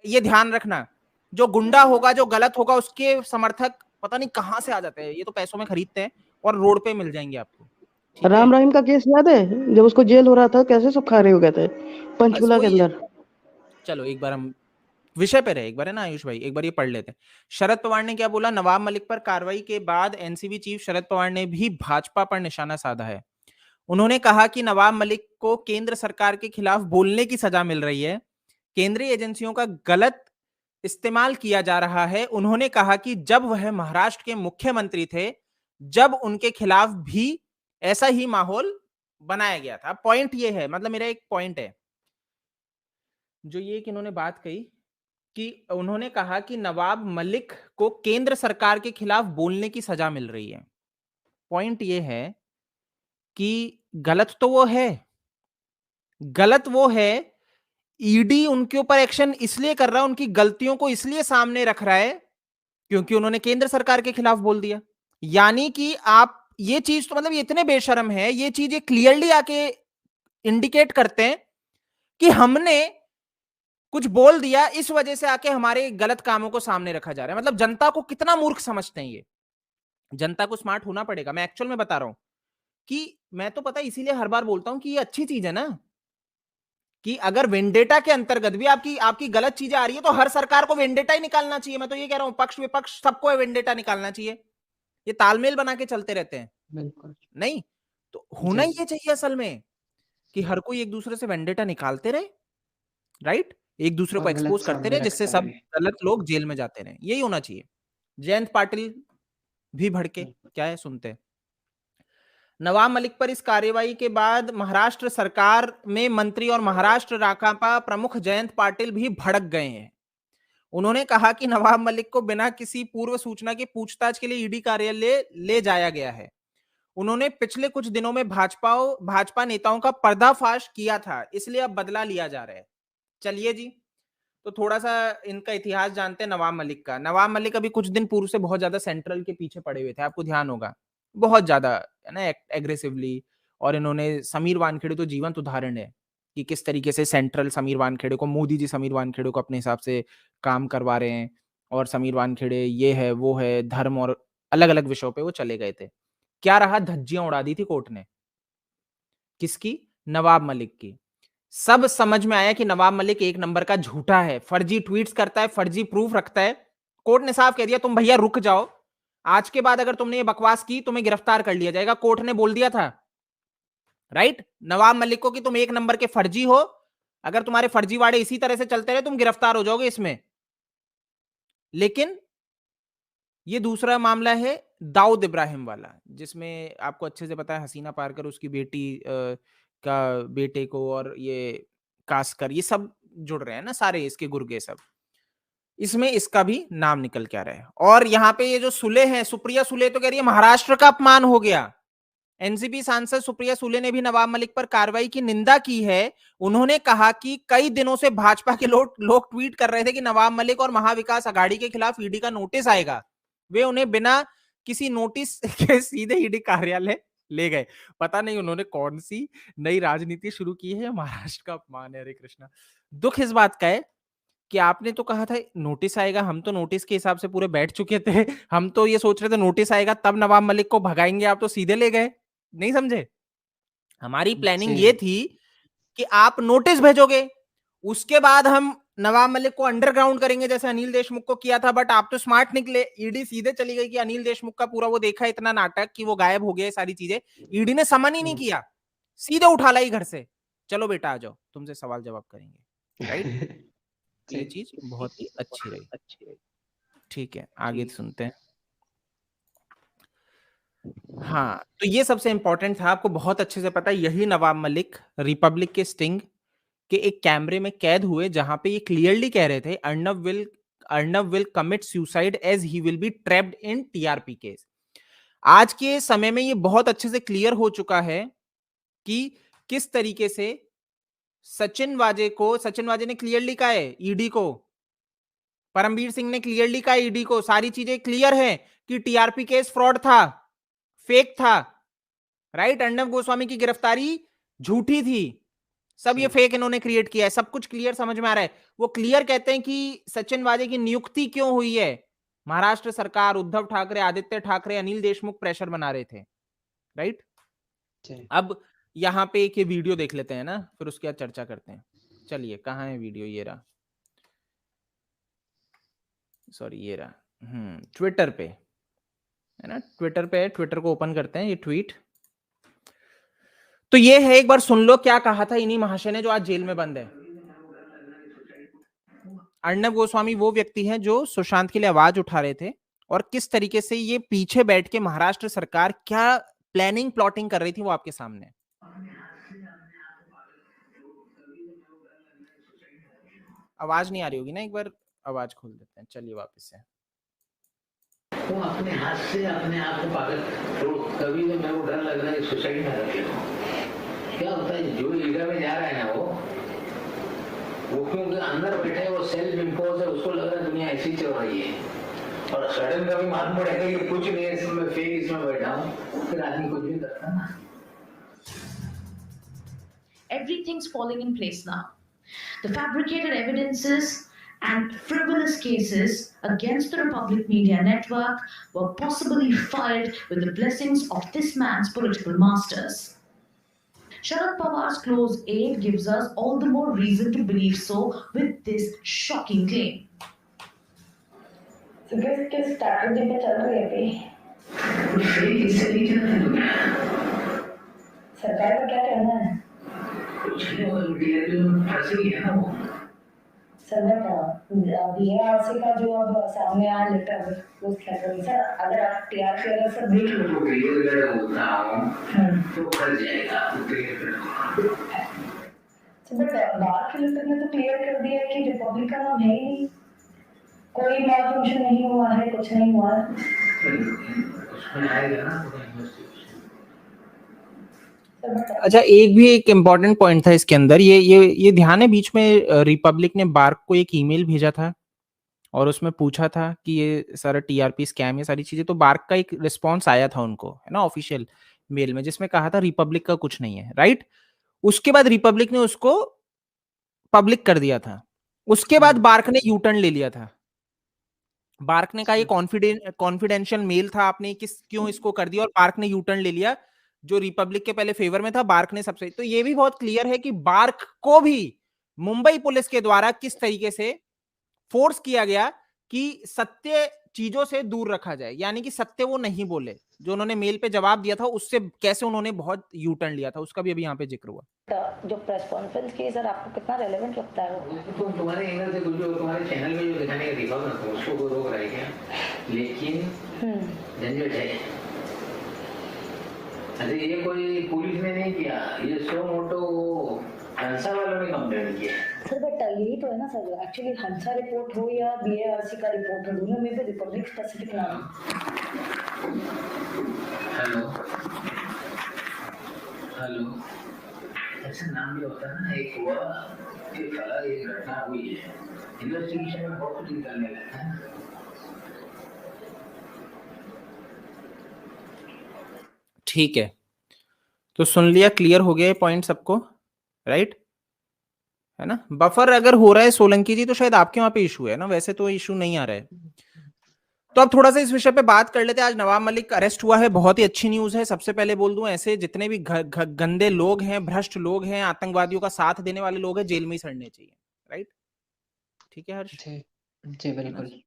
ये ध्यान रखना, जो गुंडा होगा, जो गलत होगा, उसके समर्थक पता नहीं कहां से आ जाते हैं, ये तो पैसों में खरीदते हैं और रोड पे मिल जाएंगे आपको। ठीक है, राम रहीम का केस याद है, जब उसको जेल हो रहा था कैसे सब खड़े हो गए थे बस पंचकुला के वही है। अंदर। चलो एक बार हम विषय पे रहे, एक बार है ना आयुष भाई, एक बार ये पढ़ लेते हैं। शरद पवार ने क्या बोला, नवाब मलिक पर कार्रवाई के बाद एनसीबी चीफ शरद पवार ने भी भाजपा पर निशाना साधा है। उन्होंने कहा कि नवाब मलिक को केंद्र सरकार के खिलाफ बोलने की सजा मिल रही है, केंद्रीय एजेंसियों का गलत इस्तेमाल किया जा रहा है। उन्होंने कहा कि जब वह महाराष्ट्र के मुख्यमंत्री थे, जब उनके खिलाफ भी ऐसा ही माहौल बनाया गया था। पॉइंट ये है, मतलब मेरा एक पॉइंट है जो ये कि इन्होंने बात कही कि उन्होंने कहा कि नवाब मलिक को केंद्र सरकार के खिलाफ बोलने की सजा मिल रही है। पॉइंट ये है कि गलत तो वो है, गलत वो है, ईडी उनके ऊपर एक्शन इसलिए कर रहा है, उनकी गलतियों को इसलिए सामने रख रहा है क्योंकि उन्होंने केंद्र सरकार के खिलाफ बोल दिया। यानी कि आप ये चीज तो मतलब ये इतने बेशर्म है, ये चीज क्लियरली आके इंडिकेट करते हैं कि हमने कुछ बोल दिया, इस वजह से आके हमारे गलत कामों को सामने रखा जा रहा है। मतलब जनता को कितना मूर्ख समझते हैं ये। जनता को स्मार्ट होना पड़ेगा, मैं एक्चुअल में बता रहा हूं कि मैं तो पता इसीलिए हर बार बोलता हूं कि ये अच्छी चीज है ना, कि अगर वेंडेटा के अंतर्गत भी आपकी आपकी गलत चीजें आ रही है तो हर सरकार को वेंडेटा ही निकालना चाहिए। मैं तो ये कह रहा हूं, पक्ष विपक्ष सबको वेंडेटा निकालना चाहिए। ये तालमेल बना के चलते रहते हैं, बिल्कुल नहीं तो होना जी। ही ये चाहिए असल में कि हर कोई एक दूसरे से वेंडेटा निकालते रहे, राइट, एक दूसरे को और गलत एक्सपोज करते सामने रहे जिससे रखता सब रहे। गलत लोग जेल में जाते रहे, यही होना चाहिए। जयंत पाटिल भी भड़के, क्या है सुनते हैं। नवाब मलिक पर इस कार्रवाई के बाद महाराष्ट्र सरकार में मंत्री और महाराष्ट्र राकांपा प्रमुख जयंत पाटिल भी भड़क गए हैं। उन्होंने कहा कि नवाब मलिक को बिना किसी पूर्व सूचना के पूछताछ के लिए ईडी कार्यालय ले जाया गया है। उन्होंने पिछले कुछ दिनों में भाजपा नेताओं का पर्दाफाश किया था, इसलिए अब बदला लिया जा रहा है। चलिए जी, तो थोड़ा सा इनका इतिहास जानते हैं नवाब मलिक का। नवाब मलिक अभी कुछ दिन पूर्व से बहुत ज्यादा सेंट्रल के पीछे पड़े हुए थे, आपको ध्यान होगा, बहुत ज्यादा है ना एग्रेसिवली। और इन्होंने समीर वानखेड़े तो जीवंत उदाहरण है कि किस तरीके से सेंट्रल समीर वानखेड़े को, मोदी जी समीर वानखेड़े को अपने हिसाब से काम करवा रहे हैं। और समीर वानखेड़े ये है वो है, धर्म और अलग अलग विषयों पे वो चले गए थे। क्या रहा, धज्जियां उड़ा दी थी कोर्ट ने, किसकी, नवाब मलिक की। सब समझ में आया कि नवाब मलिक एक नंबर का झूठा है, फर्जी ट्वीट्स करता है, फर्जी प्रूफ रखता है। कोर्ट ने साफ कह दिया तुम भैया रुक जाओ, आज के बाद अगर तुमने ये बकवास की तुम्हें गिरफ्तार कर लिया जाएगा। कोर्ट ने बोल दिया था, राइट, नवाब मलिक को कि तुम एक नंबर के फर्जी हो, अगर तुम्हारे फर्जीवाड़े इसी तरह से चलते रहे तुम गिरफ्तार हो जाओगे इसमें। लेकिन ये दूसरा मामला है दाऊद इब्राहिम वाला, जिसमें आपको अच्छे से पता है हसीना पारकर उसकी बेटी का बेटे को और ये कासकर ये सब जुड़ रहे हैं ना, सारे इसके गुर्गे सब, इसमें इसका भी नाम निकल के आ रहा है। और यहाँ पे ये जो सुले हैं, सुप्रिया सुले तो कह रही है महाराष्ट्र का अपमान हो गया। एनसीपी सांसद सुप्रिया सुले ने भी नवाब मलिक पर कार्रवाई की निंदा की है। उन्होंने कहा कि कई दिनों से भाजपा के लोग ट्वीट कर रहे थे कि नवाब मलिक और महाविकास अघाड़ी के खिलाफ ईडी का नोटिस आएगा, वे उन्हें बिना किसी नोटिस के सीधे ईडी कार्यालय ले गए। पता नहीं उन्होंने कौन सी नई राजनीति शुरू की है, महाराष्ट्र का अपमान है। हरे कृष्णा। दुख इस बात का है कि आपने तो कहा था नोटिस आएगा, हम तो नोटिस के हिसाब से पूरे बैठ चुके थे। हम तो ये सोच रहे थे नोटिस आएगा तब नवाब मलिक को भगाएंगे, आप तो सीधे ले गए, नहीं समझे। हमारी प्लानिंग ये जी थी कि आप नोटिस भेजोगे, उसके बाद हम नवाब मलिक को अंडरग्राउंड करेंगे जैसे अनिल देशमुख को किया था। बट आप तो स्मार्ट निकले, ईडी सीधे चली गई कि अनिल देशमुख का पूरा वो देखा इतना नाटक कि वो गायब हो गए सारी चीजें। ईडी ने समन ही नहीं किया, सीधे उठा लाई घर से, चलो बेटा आ जाओ तुमसे सवाल जवाब करेंगे, राइट। तो ये चीज बहुत ही अच्छी रही। ठीक है, आगे सुनते हैं। हाँ, तो ये सबसे इंपॉर्टेंट था, आपको बहुत अच्छे से पता है यही नवाब मलिक रिपब्लिक के स्टिंग के एक कैमरे में कैद हुए, जहां पे ये क्लियरली कह रहे थे Arnab will commit suicide as he will be trapped in TRP case. आज के समय में ये बहुत अच्छे से क्लियर हो चुका है कि किस तरीके से सचिन वाजे ने क्लियरली कहा है ईडी को, परमवीर सिंह ने क्लियरली कहा ईडी को, सारी चीजें क्लियर है कि टीआरपी केस फ्रॉड था, फेक था, राइट। अर्णब गोस्वामी की गिरफ्तारी झूठी थी, सब ये फेक इन्होंने क्रिएट किया है, सब कुछ क्लियर समझ में आ रहा है। वो क्लियर कहते हैं कि सचिन वाजे की नियुक्ति क्यों हुई है, महाराष्ट्र सरकार, उद्धव ठाकरे, आदित्य ठाकरे, अनिल देशमुख प्रेशर बना रहे थे, राइट। अब यहाँ पे एक ये वीडियो देख लेते हैं ना, फिर उसके बाद चर्चा करते हैं। चलिए कहाँ है वीडियो, ये रहा, सॉरी ये रहा, ट्विटर पे है ना, ट्विटर पे है, ट्विटर को ओपन करते हैं, ये ट्वीट तो ये है, एक बार सुन लो क्या कहा था इन्हीं महाशय ने जो आज जेल में बंद है। अर्णब गोस्वामी वो व्यक्ति हैं जो सुशांत के लिए आवाज उठा रहे थे, और किस तरीके से ये पीछे बैठ के महाराष्ट्र सरकार क्या प्लानिंग प्लॉटिंग कर रही थी वो आपके सामने। आवाज नहीं आ रही होगी ना, एक बार आवाज खोल देते हैं, चलिए वापस से। वो अपने हाथ से अपने आप को पागल, तो कभी तो मेरे को डर लग रहा है सुसाइड ना कर ले। क्या होता है जो लीडर में जा रहा है ना, वो क्योंकि अंदर बैठे है, वो सेल्फ इम्पोज है, उसको लग रहा है दुनिया ऐसी चल रही है, और सडन कभी मालूम पड़ेगा कि कुछ नहीं है, इसमें फेक, इसमें बैठा हूँ, फिर आदमी कुछ भी करता ना। Everything's falling in place now. The fabricated evidences and frivolous cases against the Republic Media Network were possibly filed with the blessings of this man's political masters. Sharad Pawar's close aide gives us all the more reason to believe so with this shocking claim. So किस strategy पे चल रही है अभी? सरकार का क्या कहना है? सर बीआरसी का जो अब सामने आया लेटर, वो क्या करें सर? अगर आप टीआरपी अगर सब देख लो तो क्लियर होता हूँ तो कर जाएगा, बट बाहर के लेटर में तो क्लियर कर दिया कि रिपब्लिक का नाम है ही नहीं, कोई मालफंक्शन नहीं हुआ है, कुछ नहीं हुआ है। उसमें आएगा ना। अच्छा, एक इम्पोर्टेंट पॉइंट था इसके अंदर, ये ध्यान है, बीच में रिपब्लिक ने बार्क को एक ईमेल भेजा था और उसमें पूछा था कि ये सारा टीआरपी स्कैम, ये सारी चीजें, तो बार्क का एक रिस्पांस आया था उनको, है ना, ऑफिशियल मेल में, जिसमें कहा था रिपब्लिक का कुछ नहीं है, राइट। उसके बाद रिपब्लिक ने उसको पब्लिक कर दिया था, उसके बाद बार्क ने यू टर्न ले लिया था। बार्क ने कहा ये कॉन्फिडेंशियल मेल था, आपने क्यों इसको कर दिया, और बार्क ने यू टर्न ले लिया, जो रिपब्लिक के पहले फेवर में था, बार्क ने सबसे। तो ये भी बहुत क्लियर है कि बार्क को भी मुंबई पुलिस के द्वारा किस तरीके से फोर्स किया गया कि सत्य चीजों से दूर रखा जाए, यानी कि सत्य वो नहीं बोले, जो उन्होंने मेल पे जवाब दिया था उससे कैसे उन्होंने बहुत यू टर्न लिया था, उसका भी अभी यहाँ पे जिक्र हुआ। जो प्रेस कॉन्फ्रेंस की सर, आपको कितना रेलेवेंट लगता है वो? तो तुम्हारे एंगल से कुछ जो तुम्हारे चैनल में जो दिखाने का दिखाओ ना, तो उसको रोक रहा है क्या? लेकिन झंझट है। अरे ये कोई पुलिस ने नहीं किया, ये सो मोटो हंसा वालों ने कंप्लेंट किया सर। बट यही तो है ना सर, एक्चुअली हंसा रिपोर्ट हो या बीएआरसी का रिपोर्ट हो, दोनों में भी रिपब्लिक स्पेसिफिक नाम। हेलो ऐसा नाम भी होता है ना, एक हुआ कि फला एक घटना हुई है, इन्वेस्टिगेशन में बहुत कुछ निकलने लगता है। ठीक है, तो सुन लिया, क्लियर हो गया पॉइंट सबको, राइट, है ना। बफर अगर हो रहा है सोलंकी जी, तो शायद आपके वहां पे इशू है ना, वैसे तो इशू नहीं आ रहा है। तो अब थोड़ा सा इस विषय पे बात कर लेते हैं। आज नवाब मलिक अरेस्ट हुआ है, बहुत ही अच्छी न्यूज है। सबसे पहले बोल दूं, ऐसे जितने भी गंदे लोग हैं, भ्रष्ट लोग हैं, आतंकवादियों का साथ देने वाले लोग हैं, जेल में ही सड़ने चाहिए, राइट। ठीक है हर्ष? जी बिल्कुल।